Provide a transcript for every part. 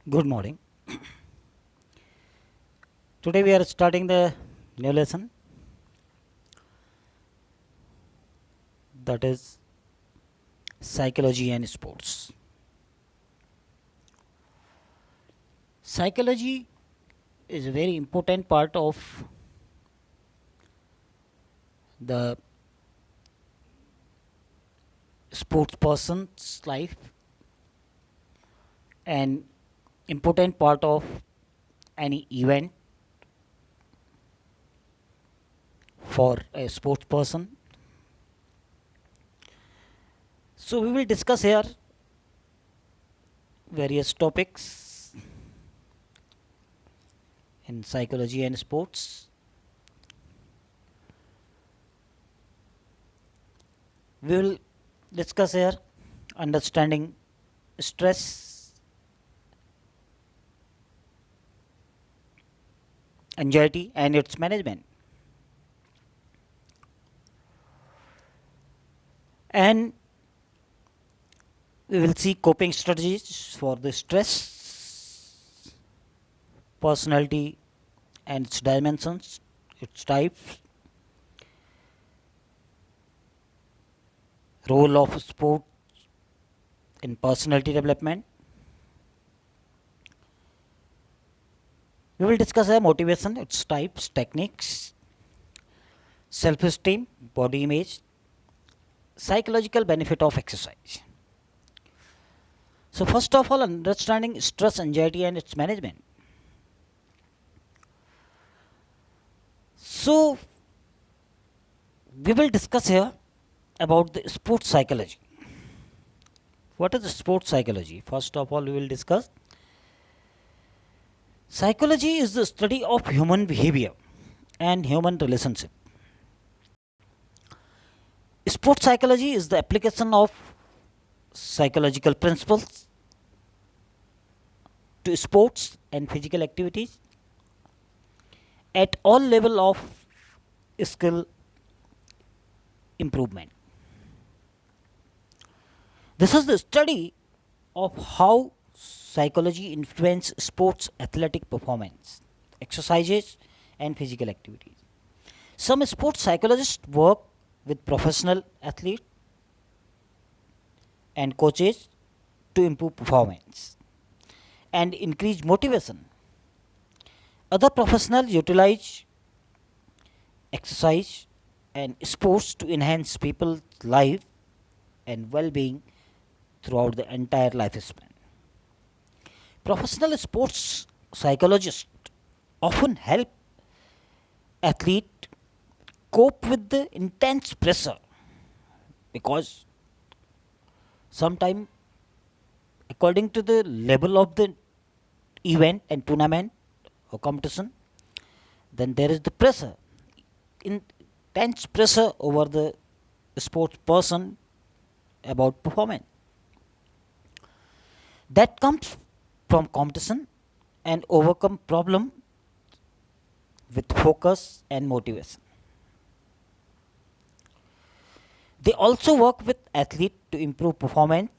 Good morning. Today we are starting the new lesson, that is psychology and sports. Psychology is a very important part of the sports person's life and important part of any event for a sports person. So we will discuss here various topics in psychology and sports. We will discuss here understanding stress, anxiety, and its management. And we will see coping strategies for the stress, personality and its dimensions, its types, role of sport in personality development. We will discuss motivation, its types, techniques, self-esteem, body image, psychological benefit of exercise. So first of all, understanding stress, anxiety and its management. So we will discuss here about the sports psychology. What is the sports psychology? First of all, we will discuss psychology is the study of human behavior and human relationship. Sports psychology is the application of psychological principles to sports and physical activities at all level of skill improvement. This is the study of how psychology influences sports athletic performance, exercises and physical activities. Some sports psychologists work with professional athletes and coaches to improve performance and increase motivation. Other professionals utilize exercise and sports to enhance people's life and well-being throughout the entire lifespan. Professional sports psychologists often help athletes cope with the intense pressure because sometimes according to the level of the event and tournament or competition, then there is the pressure, intense pressure over the sports person about performance that comes from competition and overcome problem with focus and motivation. They also work with athletes to improve performance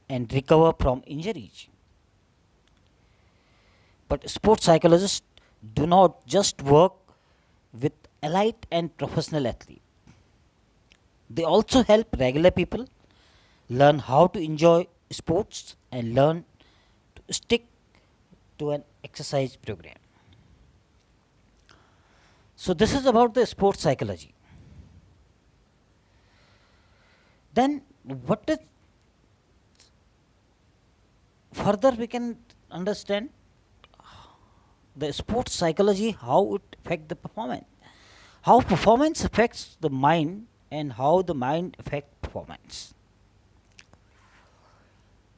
and recover from injuries. But sports psychologists do not just work with elite and professional athletes. They also help regular people learn how to enjoy sports and learn to stick to an exercise program. So this is about the sports psychology. Then what is further we can understand the sports psychology, how it affects the performance, how performance affects the mind and how the mind affects performance.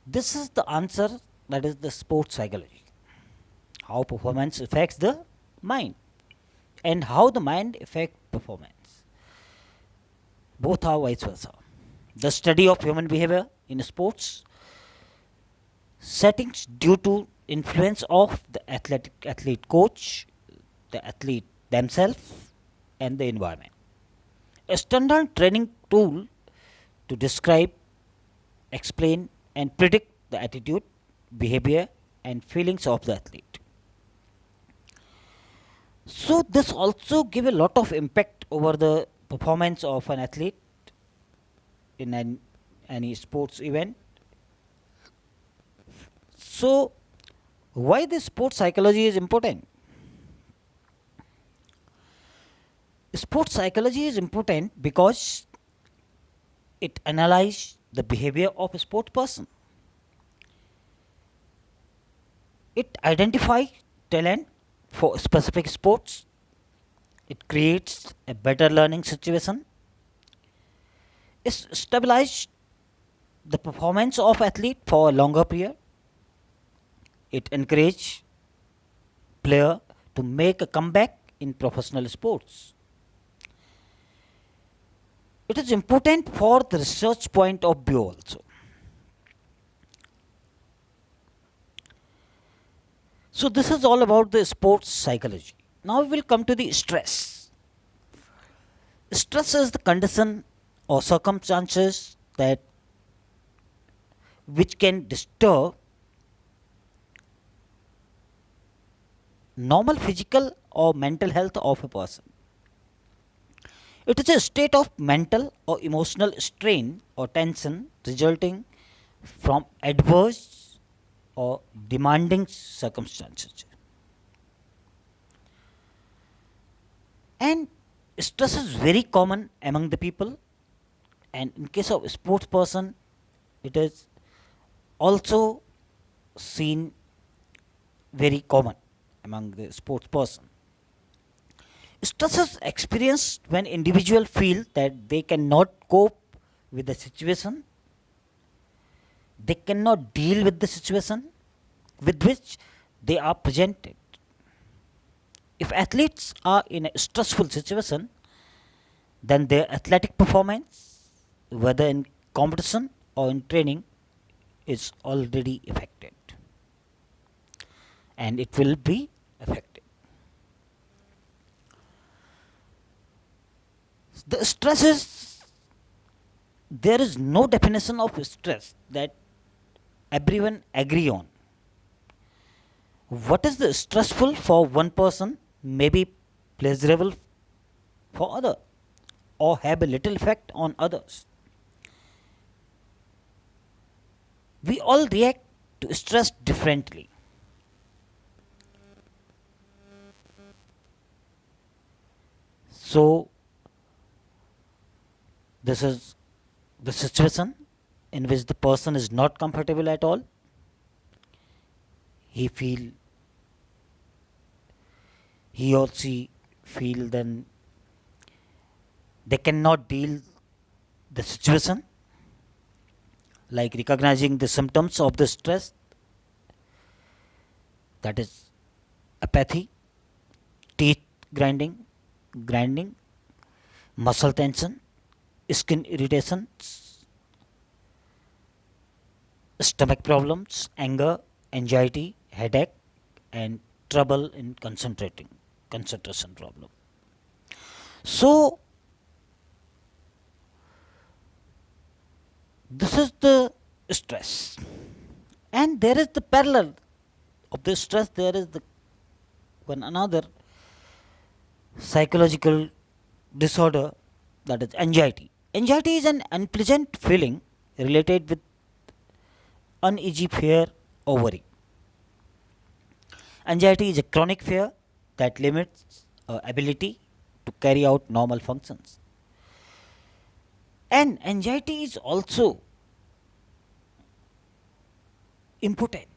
This is the answer, that is the sports psychology, how performance affects the mind and how the mind affects performance. Both are vice versa. The study of human behavior in sports settings due to influence of the athlete coach, the athlete themselves and the environment. A standard training tool to describe, explain and predict the attitude, behavior and feelings of the athlete. So this also give a lot of impact over the performance of an athlete in any sports event. So why this sports psychology is important? Sports psychology is important because it analyzes the behavior of a sport person. It identifies talent for specific sports. It creates a better learning situation. It stabilizes the performance of athlete for a longer period. It encourages player to make a comeback in professional sports. It is important for the research point of view also. So this is all about the sports psychology. Now we will come to the stress. Stress is the condition or circumstances that which can disturb normal physical or mental health of a person. It is a state of mental or emotional strain or tension resulting from adverse or demanding circumstances. And stress is very common among the people, and in case of a sports person, it is also seen very common among the sports person. Stress is experienced when individuals feel that they cannot cope with the situation, they cannot deal with the situation with which they are presented. If athletes are in a stressful situation, then their athletic performance, whether in competition or in training, is already affected, and it will be affected. The stress is, there is no definition of stress that everyone agree on. What is the stressful for one person may be pleasurable for other or have a little effect on others. We all react to stress differently. So this is the situation in which the person is not comfortable at all. He feel, he or she feel then they cannot deal the situation, like recognizing the symptoms of the stress, that is apathy, teeth grinding, muscle tension, skin irritations, stomach problems, anger, anxiety, headache, and trouble in concentration problem. So this is the stress, and there is the parallel of the stress. There is the one another psychological disorder, that is anxiety. Anxiety is an unpleasant feeling related with uneasy fear or worry. Anxiety is a chronic fear that limits our ability to carry out normal functions. And anxiety is also impotent.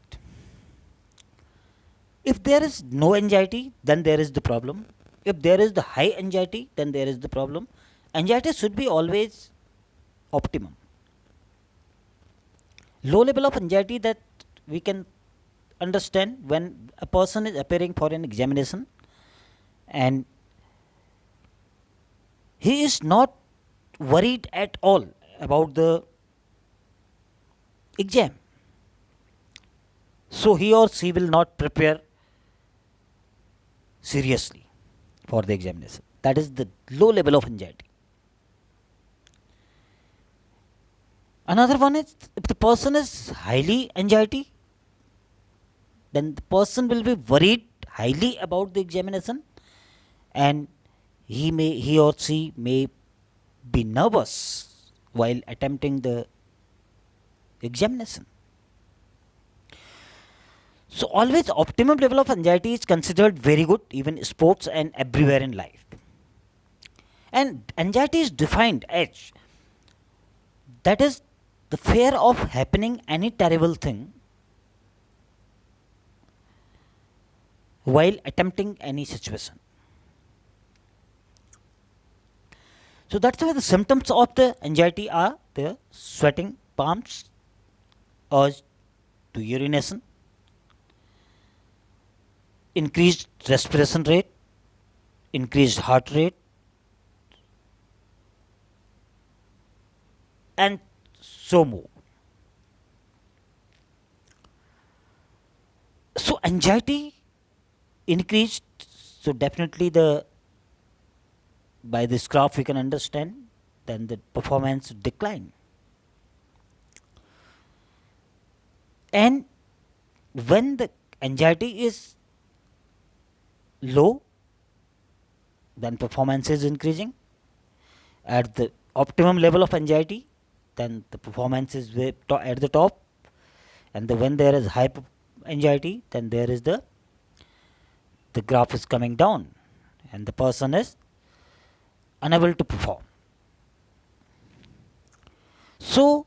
If there is no anxiety, then there is the problem. If there is the high anxiety, then there is the problem. Anxiety should be always optimum. Low level of anxiety, that we can understand when a person is appearing for an examination and he is not worried at all about the exam. So he or she will not prepare seriously for the examination. That is the low level of anxiety. Another one is if the person is highly anxiety, then the person will be worried highly about the examination, and he or she may be nervous while attempting the examination. So always optimum level of anxiety is considered very good even in sports and everywhere in life. And anxiety is defined as, that is, the fear of happening any terrible thing while attempting any situation. So that's why the symptoms of the anxiety are the sweating palms, urge to urination, increased respiration rate, increased heart rate, and so more. So anxiety increased. So definitely the by this graph we can understand then the performance decline. And when the anxiety is low, then performance is increasing. At the optimum level of anxiety, then the performance is at the top. And when there is high anxiety, then there is the graph is coming down, and the person is unable to perform. So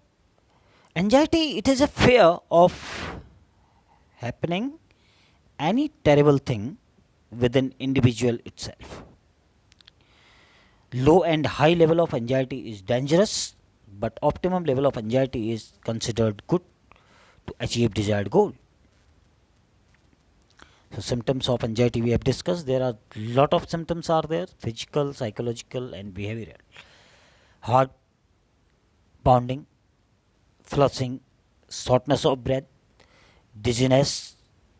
anxiety, it is a fear of happening any terrible thing with an individual itself. Low and high level of anxiety is dangerous, but optimum level of anxiety is considered good to achieve desired goal. So symptoms of anxiety we have discussed. There are lot of symptoms are there: physical, psychological, and behavioral. Heart pounding, flushing, shortness of breath, dizziness,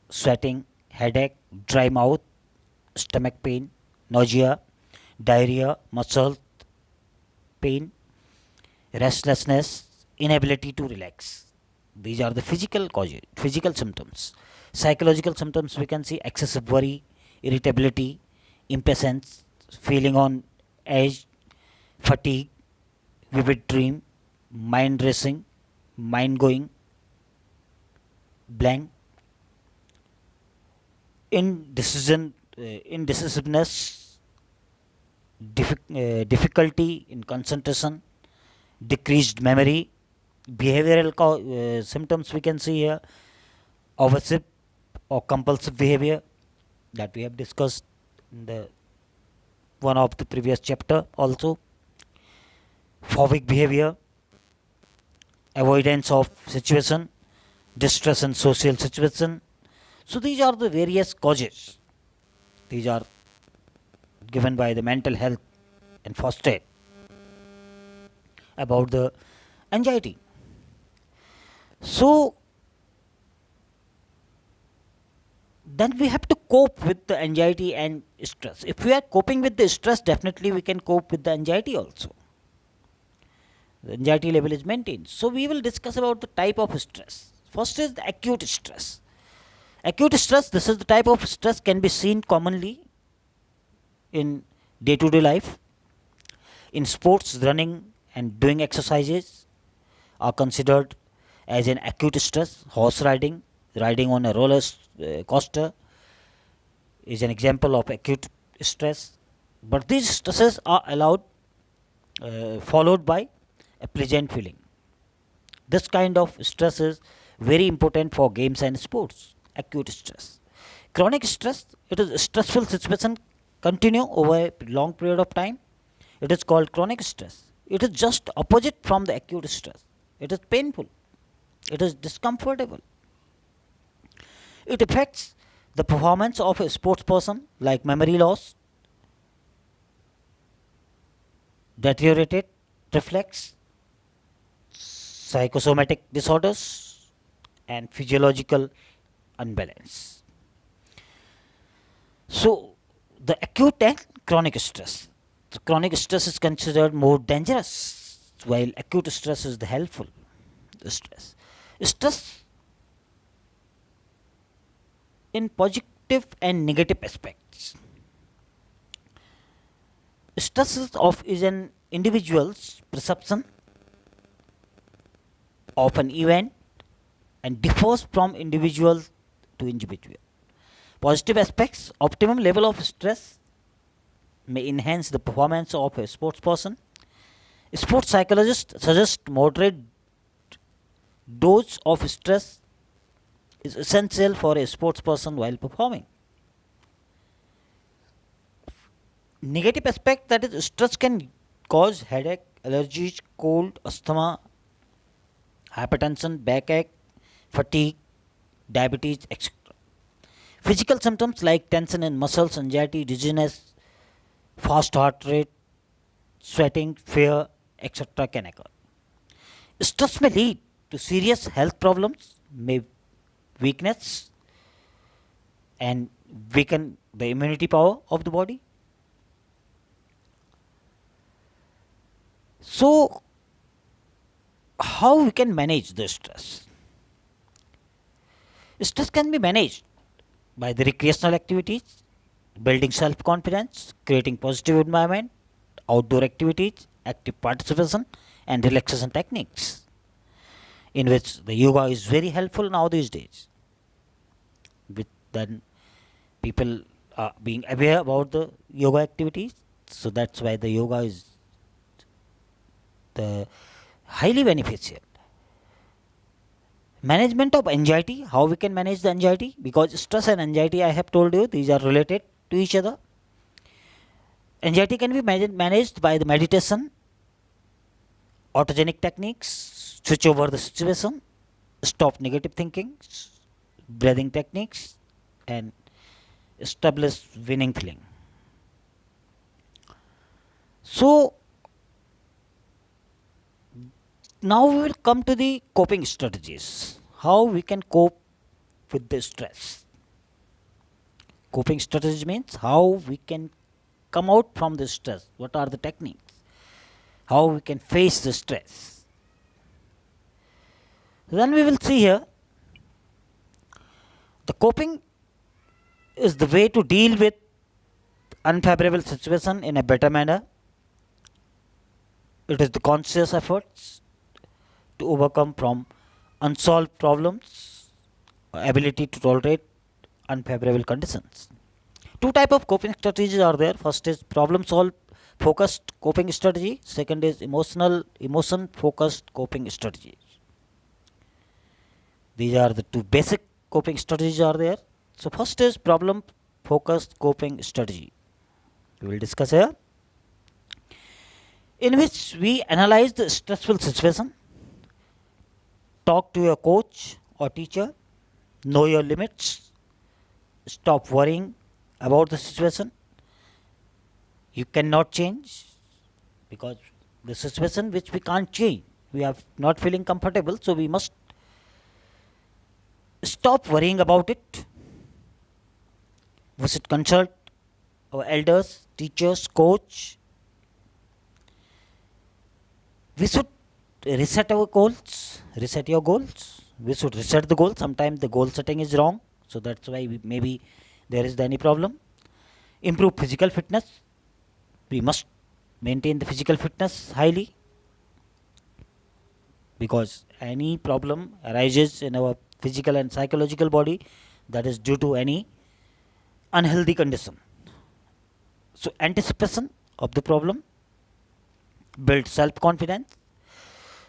sweating, headache, dry mouth, stomach pain, nausea, diarrhea, muscle pain, restlessness, inability to relax. These are the physical causes, physical symptoms. Psychological symptoms we can see: excessive worry, irritability, impatience, feeling on edge, fatigue, vivid dream, mind racing, mind going blank, indecisiveness, difficulty in concentration, decreased memory. Behavioral symptoms we can see here: obsessive or compulsive behavior that we have discussed in the one of the previous chapter also. Phobic behavior, avoidance of situation, distress in social situation. So these are the various causes. These are given by the mental health and first aid about the anxiety. So then we have to cope with the anxiety and stress. If we are coping with the stress, definitely we can cope with the anxiety also. The anxiety level is maintained. So we will discuss about the type of stress. First is the acute stress. Acute stress, this is the type of stress can be seen commonly in day-to-day life. In sports, running and doing exercises are considered as an acute stress. Horse riding, riding on a roller coaster is an example of acute stress. But these stresses are followed by a pleasant feeling. This kind of stress is very important for games and sports. Acute stress. Chronic stress, it is a stressful situation continue over a long period of time. It is called chronic stress. It is just opposite from the acute stress. It is painful. It is discomfortable. It affects the performance of a sports person, like memory loss, deteriorated reflex, psychosomatic disorders, and physiological unbalance. So the acute and chronic stress. So chronic stress is considered more dangerous, while acute stress is the helpful stress. Stress in positive and negative aspects. Stress is an individual's perception of an event and differs from individual to individual. Positive aspects: optimum level of stress may enhance the performance of a sports person. Sports psychologists suggest moderate dose of stress is essential for a sports person while performing. Negative aspect, that is stress can cause headache, allergies, cold, asthma, hypertension, backache, fatigue, diabetes, etc. Physical symptoms like tension in muscles, anxiety, dizziness, fast heart rate, sweating, fear, etc. can occur. Stress may lead to serious health problems, may weakness and weaken the immunity power of the body. So, how we can manage the stress? Stress can be managed by the recreational activities, building self-confidence, creating positive environment, outdoor activities, active participation, and relaxation techniques, in which the yoga is very helpful now these days. With then people are being aware about the yoga activities, so that's why the yoga is the highly beneficial. Management of anxiety, how we can manage the anxiety, because stress and anxiety, I have told you, these are related to each other. Anxiety can be managed by the meditation, autogenic techniques, switch over the situation, stop negative thinking, breathing techniques, and establish winning feeling. So now we will come to the coping strategies. How we can cope with the stress. Coping strategies means how we can come out from the stress. What are the techniques? How we can face the stress. Then we will see here the coping is the way to deal with unfavorable situation in a better manner. It is the conscious efforts to overcome from unsolved problems, ability to tolerate unfavorable conditions. Two type of coping strategies are there. First is problem solve focused coping strategy. Second is emotion focused coping strategies. These are the two basic coping strategies are there. So first is problem focused coping strategy. We will discuss here, in which we analyze the stressful situation, talk to your coach or teacher, know your limits, stop worrying about the situation. You cannot change, because the situation which we can't change, we are not feeling comfortable, so we must stop worrying about it. We should consult our elders, teachers, coach. We should reset our goals, reset your goals. We should reset the goal. Sometimes the goal setting is wrong, so that's why maybe there is any problem. Improve physical fitness. We must maintain the physical fitness highly, because any problem arises in our physical and psychological body, that is due to any unhealthy condition. So anticipation of the problem, build self-confidence.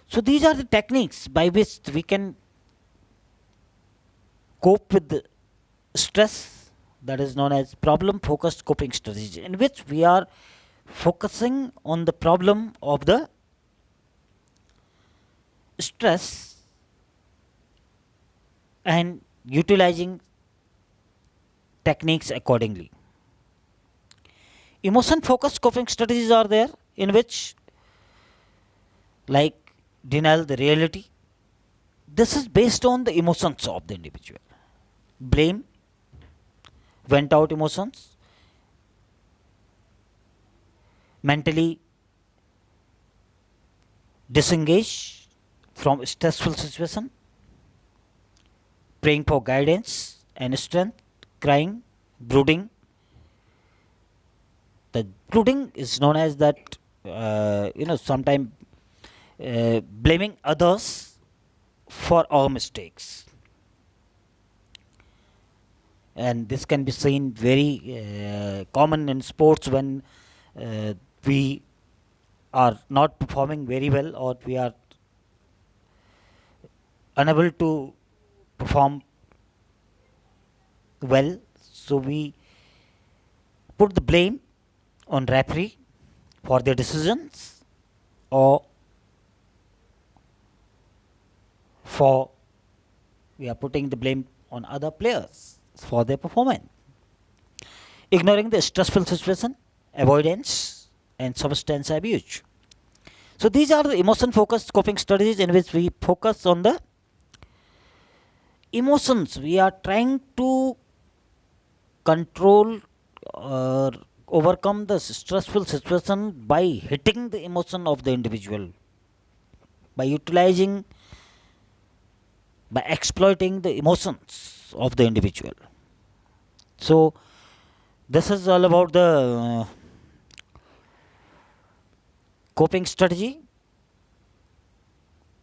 So these are the techniques by which we can cope with the stress, that is known as problem focused coping strategy, in which we are focusing on the problem of the stress and utilizing techniques accordingly. Emotion focused coping strategies are there, in which like denial the reality. This is based on the emotions of the individual. Blame, vent out emotions, mentally disengage from stressful situation, praying for guidance and strength, crying, brooding. The brooding is known as that, sometimes blaming others for our mistakes. And this can be seen very common in sports when we are not performing very well, or we are unable to perform well, so we put the blame on referee for their decisions, or for we are putting the blame on other players for their performance. Ignoring the stressful situation, avoidance, and substance abuse. So these are the emotion focused coping strategies in which we focus on the emotions. We are trying to control or overcome the stressful situation by hitting the emotion of the individual, by utilizing, by exploiting the emotions of the individual. So this is all about the coping strategy.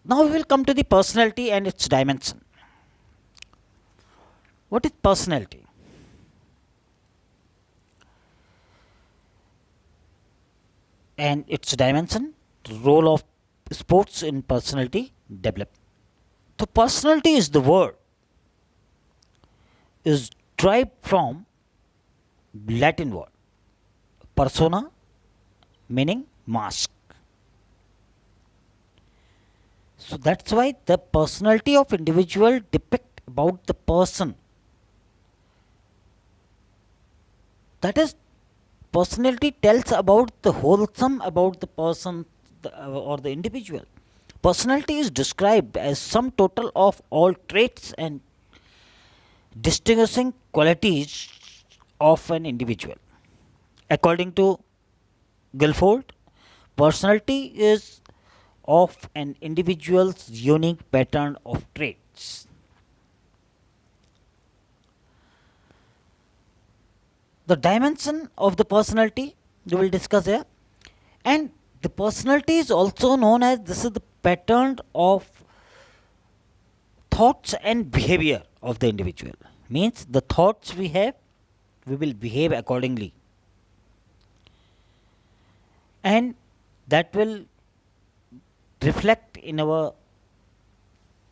Now we will come to the personality and its dimension. What is personality? And its dimension, the role of sports in personality development. So personality is the word, is derived from Latin word persona, meaning mask. So that's why the personality of individual depict about the person. That is, personality tells about the wholesome about the person, or the individual. Personality is described as some total of all traits and distinguishing qualities of an individual. According to Guilford, personality is of an individual's unique pattern of traits. The dimension of the personality we will discuss here, and the personality is also known as, this is the pattern of thoughts and behavior of the individual. Means the thoughts we have, we will behave accordingly, and that will reflect in our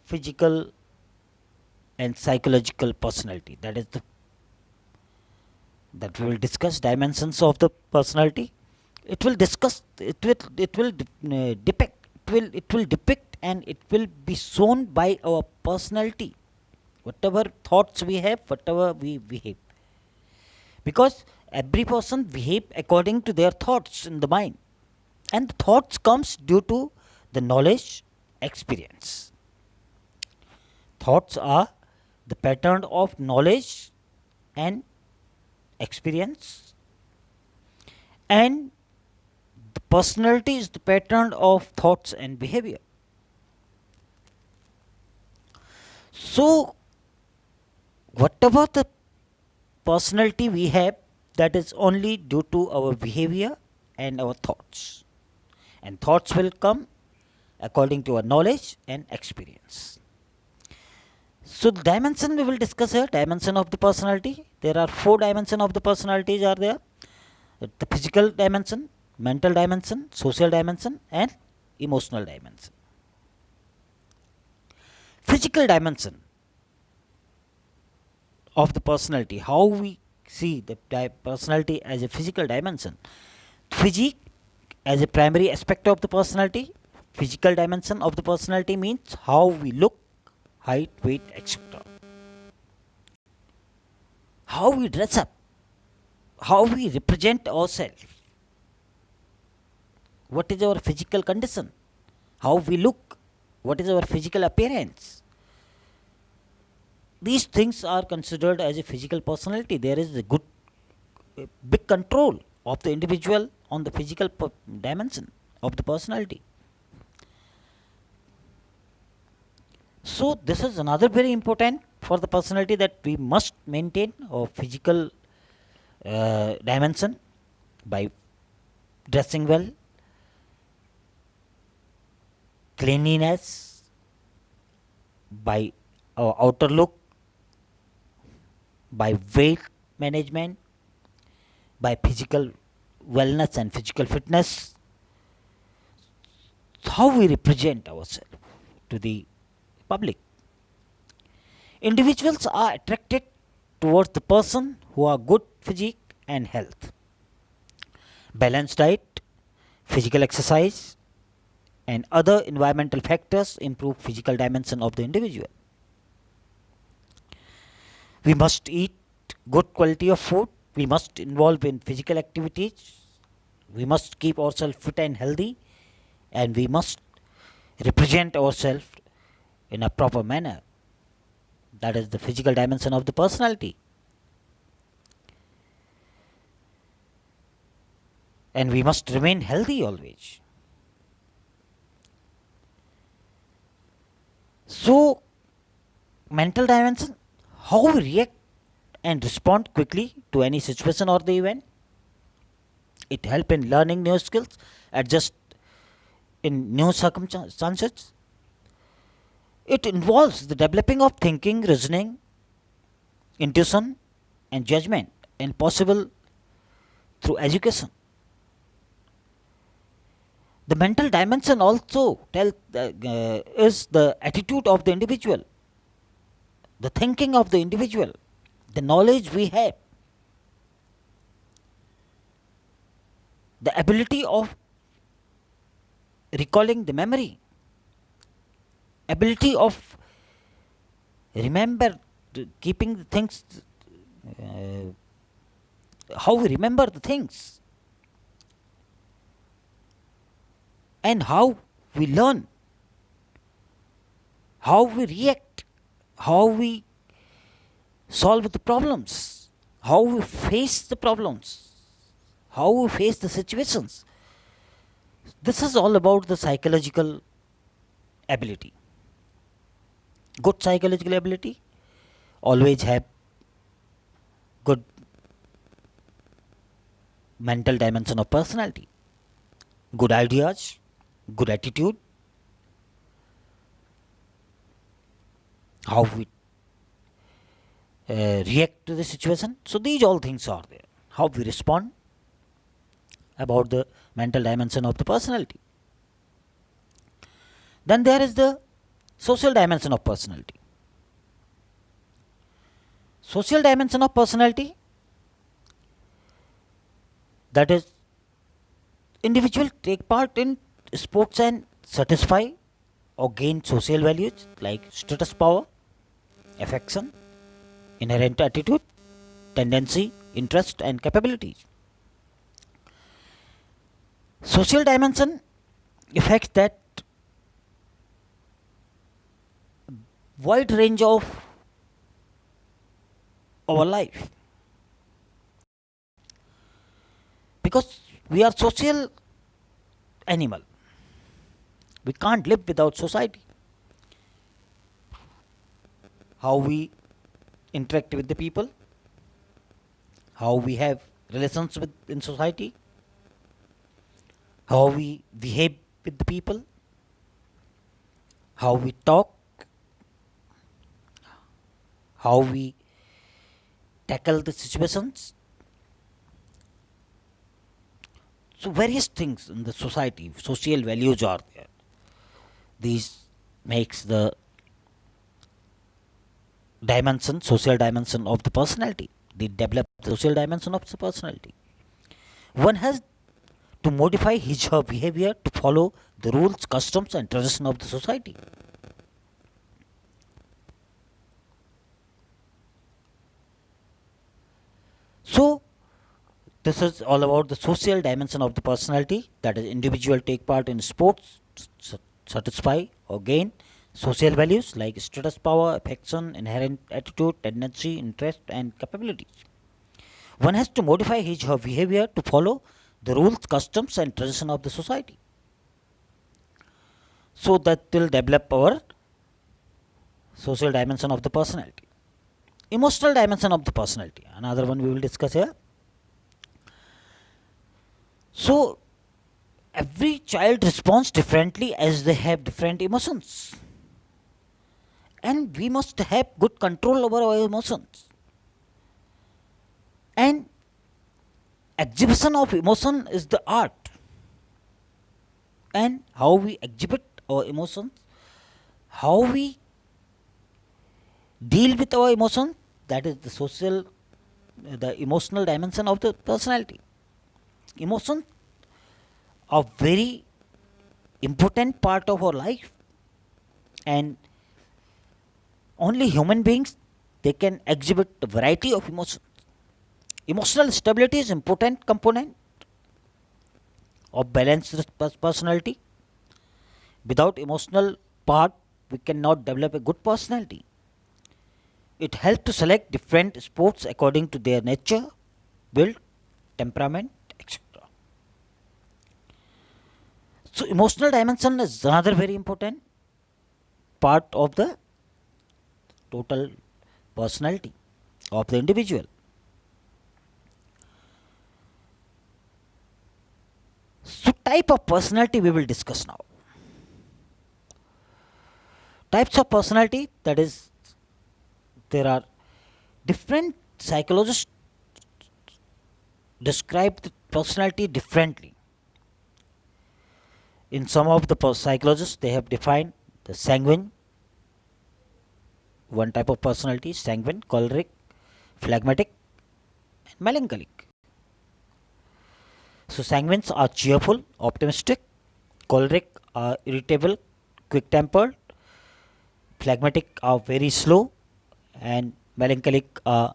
physical and psychological personality. That we will discuss dimensions of the personality. It will discuss, it will depict, it will depict, and it will be shown by our personality, whatever thoughts we have, whatever we behave, because every person behave according to their thoughts in the mind, and the thoughts comes due to the knowledge, experience. Thoughts are the pattern of knowledge and experience, and the personality is the pattern of thoughts and behavior. So whatever the personality we have, that is only due to our behavior and our thoughts, and thoughts will come according to our knowledge and experience. So the dimension we will discuss here, dimension of the personality. There are 4 dimensions of the personalities are there: the physical dimension, mental dimension, social dimension, and emotional dimension. Physical dimension of the personality, how we see the personality as a physical dimension. Physique as a primary aspect of the personality. Physical dimension of the personality means how we look, height, weight, etc. How we dress up, how we represent ourselves, what is our physical condition, how we look, what is our physical appearance. These things are considered as a physical personality. There is a good, big control of the individual on the physical dimension of the personality. So this is another very important for the personality that we must maintain our physical dimension by dressing well, cleanliness, by our outer look, by weight management, by physical wellness and physical fitness, how we represent ourselves to the public. Individuals are attracted towards the person who are good physique and health. Balanced diet, physical exercise, and other environmental factors improve physical dimension of the individual. We must eat good quality of food. We must involve in physical activities. We must keep ourselves fit and healthy, and we must represent ourselves in a proper manner. That is the physical dimension of the personality. And we must remain healthy always. So, mental dimension, how we react and respond quickly to any situation or the event. It helps in learning new skills, adjust in new circumstances. It involves the developing of thinking, reasoning, intuition, and judgment, and possible through education. The mental dimension also is the attitude of the individual, the thinking of the individual, the knowledge we have, the ability of recalling the memory, ability of remember keeping the things, how we remember the things, and how we learn, how we react, how we solve the problems, how we face the problems, how we face the situations. This is all about the psychological ability. Good psychological ability always have good mental dimension of personality, good ideas, good attitude, how we react to the situation. So these all things are there. How we respond about the mental dimension of the personality. Then there is the social dimension of personality. Social dimension of personality, that is, individual take part in sports and satisfy or gain social values like status, power, affection, inherent attitude, tendency, interest, and capabilities. Social dimension affects that wide range of our life, because we are social animal. We can't live without society. How we interact with the people, how we have relations with in society, how we behave with the people, how we talk, how we tackle the situations. So various things in the society, social values are there. These makes the dimension, social dimension of the personality. They develop the social dimension of the personality. One has to modify his or her behavior to follow the rules, customs, and tradition of the society. So, this is all about the social dimension of the personality, that is, individual take part in sports, satisfy or gain social values like status, power, affection, inherent attitude, tendency, interest, and capabilities. One has to modify his or her behavior to follow the rules, customs, and tradition of the society. So that will develop our social dimension of the personality. Emotional dimension of the personality, another one we will discuss here. So, every child responds differently as they have different emotions, and we must have good control over our emotions. And exhibition of emotion is the art, and how we exhibit our emotions, how we deal with our emotions, that is the social, the emotional dimension of the personality. Emotions are very important part of our life, and only human beings, they can exhibit a variety of emotions. Emotional stability is important component of balanced personality. Without emotional part, we cannot develop a good personality. It helps to select different sports according to their nature, build, temperament, etc. So emotional dimension is another very important part of the total personality of the individual. So type of personality we will discuss now. Types of personality, that is, there are different psychologists describe the personality differently. In some of the psychologists, they have defined the sanguine, one type of personality, sanguine, choleric, phlegmatic, and melancholic. So sanguines are cheerful, optimistic, choleric are irritable, quick tempered, phlegmatic are very slow, and melancholic are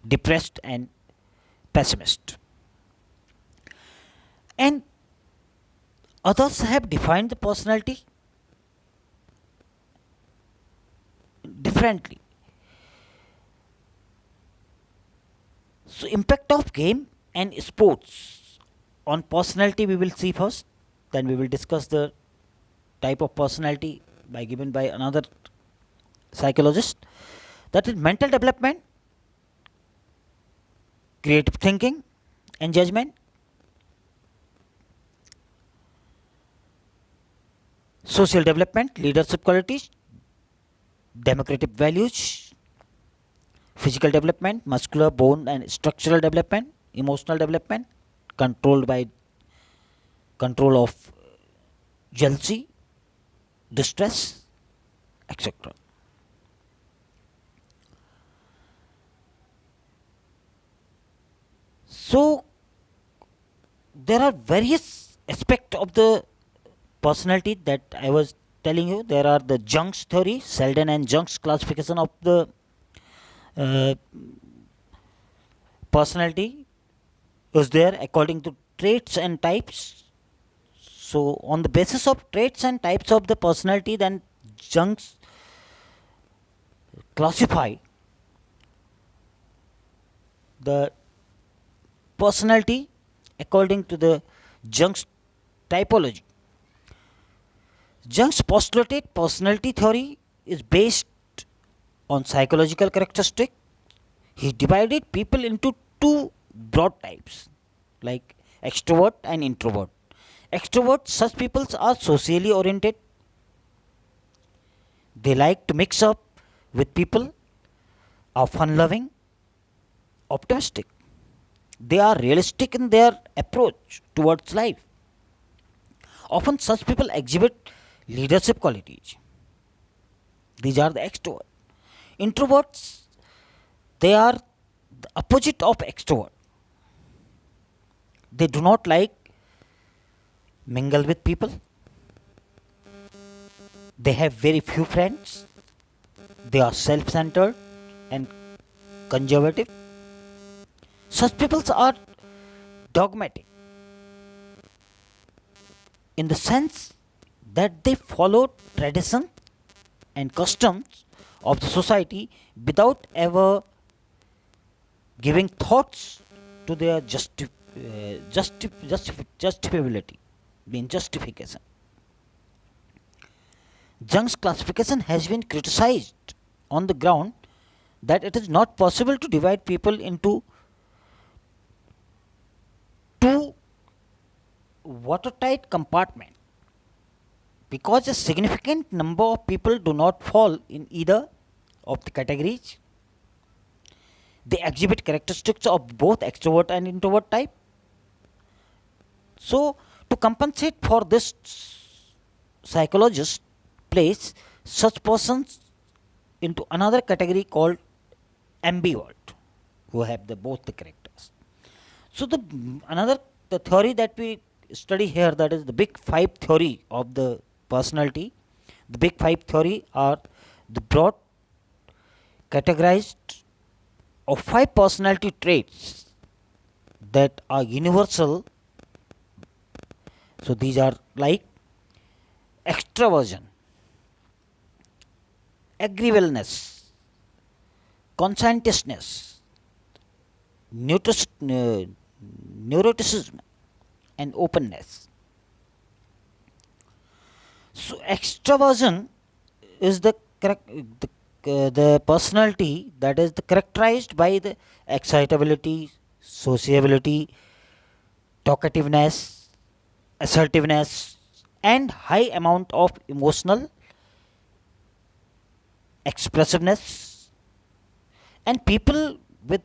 depressed and pessimist. And others have defined the personality differently. So, impact of game and sports on personality we will see first. Then we will discuss the type of personality by given by another psychologist. That is mental development, creative thinking, and judgment. Social development, leadership qualities, democratic values, physical development, muscular, bone, and structural development, emotional development, controlled by control of jealousy, distress, etc. So there are various aspects of the personality that I was telling you. There are the Jung's theory, Selden and Jung's classification of the uh, personality is there according to traits and types. So on the basis of traits and types of the personality, then Jung's classify the personality according to the Jung's typology. Jung's postulated personality theory is based on psychological characteristics. He divided people into two broad types, like extrovert and introvert. Extrovert, such people are socially oriented. They like to mix up with people, are fun loving, optimistic. They are realistic in their approach towards life. Often, such people exhibit leadership qualities. These are the extrovert. Introverts, they are the opposite of extrovert. They do not like mingle with people. They have very few friends. They are self-centered and conservative. Such people are dogmatic in the sense that they follow tradition and customs of the society without ever giving thoughts to their justifiability, being justification. Jung's classification has been criticized on the ground that it is not possible to divide people into two watertight compartments because a significant number of people do not fall in either of the categories. They exhibit characteristics of both extrovert and introvert type. So, to compensate for this, psychologists place such persons into another category called ambivert, who have both the characters. So, the theory that we study here, that is the big five theory of the personality. The big five theory are the broad categorized of five personality traits that are universal. So these are like extraversion, agreeableness, conscientiousness, neuroticism, and openness. So extraversion is the personality that is characterized by the excitability, sociability, talkativeness, assertiveness, and high amount of emotional expressiveness. And people with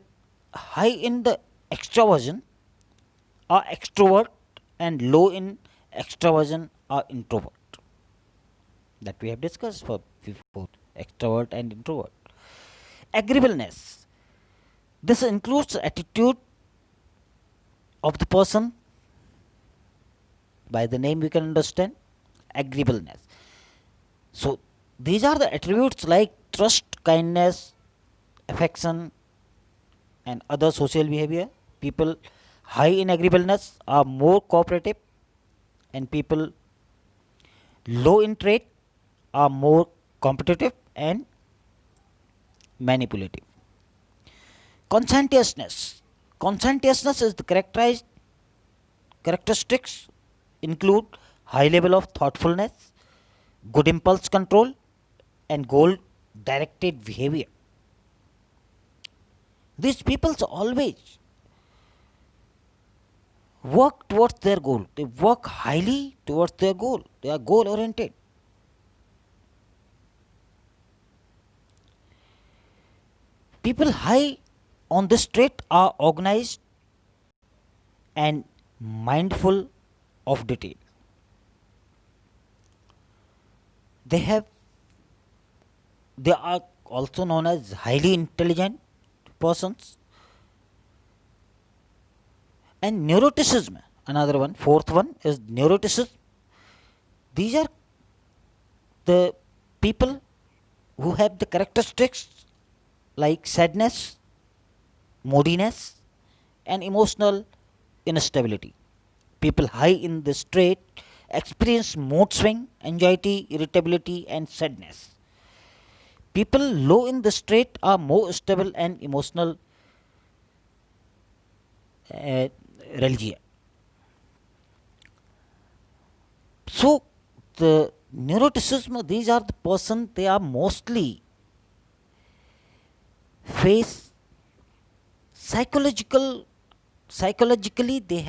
high in the extraversion are extrovert, and low in extraversion are introvert, that we have discussed for before, extrovert and introvert. Agreeableness, this includes the attitude of the person. By the name we can understand agreeableness. So these are the attributes like trust, kindness, affection, and other social behavior. People high in agreeableness are more cooperative, and people low in trait are more competitive and manipulative. Conscientiousness. Conscientiousness is the characteristics include high level of thoughtfulness, good impulse control, and goal directed behavior. These people always work towards their goal. They work highly towards their goal. They are goal oriented. People high on this trait are organized and mindful of detail. They have they are also known as highly intelligent persons. And neuroticism, another one, fourth one is neuroticism. These are the people who have the characteristics like sadness, moodiness, and emotional instability. People high in this trait experience mood swing, anxiety, irritability, and sadness. People low in this trait are more stable and emotional uh, religion. So the neuroticism, these are the person, they are mostly face psychologically they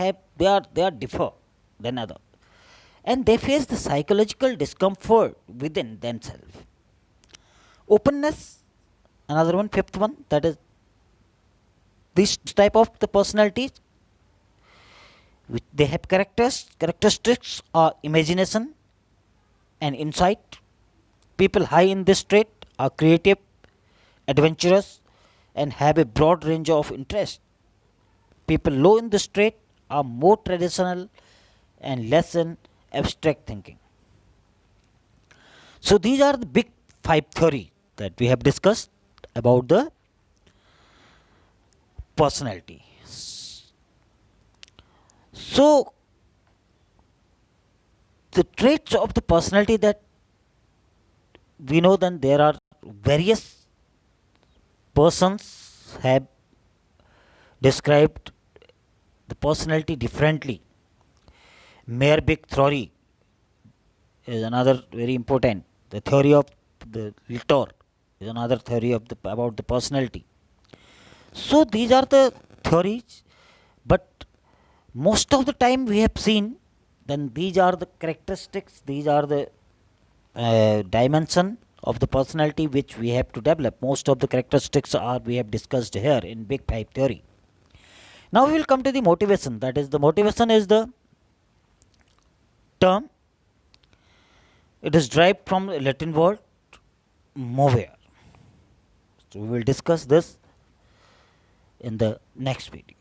are differ than other, and they face the psychological discomfort within themselves. Openness, another one, fifth one, that is this type of the personalities which they have characteristics are imagination and insight. People high in this trait are creative, adventurous, and have a broad range of interest. People low in this trait are more traditional and less in abstract thinking. So these are the big five theory that we have discussed about the personality. So the traits of the personality that we know, then there are various persons have described the personality differently. Meyerbeck theory is another very important. The theory of the Litter is another theory of the about the personality. So these are the theories, but most of the time we have seen, then these are the characteristics, these are the dimension of the personality which we have to develop. Most of the characteristics are we have discussed here in Big Five theory. Now we will come to the motivation. That is, the motivation is the term. It is derived from the Latin word movere. So we will discuss this in the next video.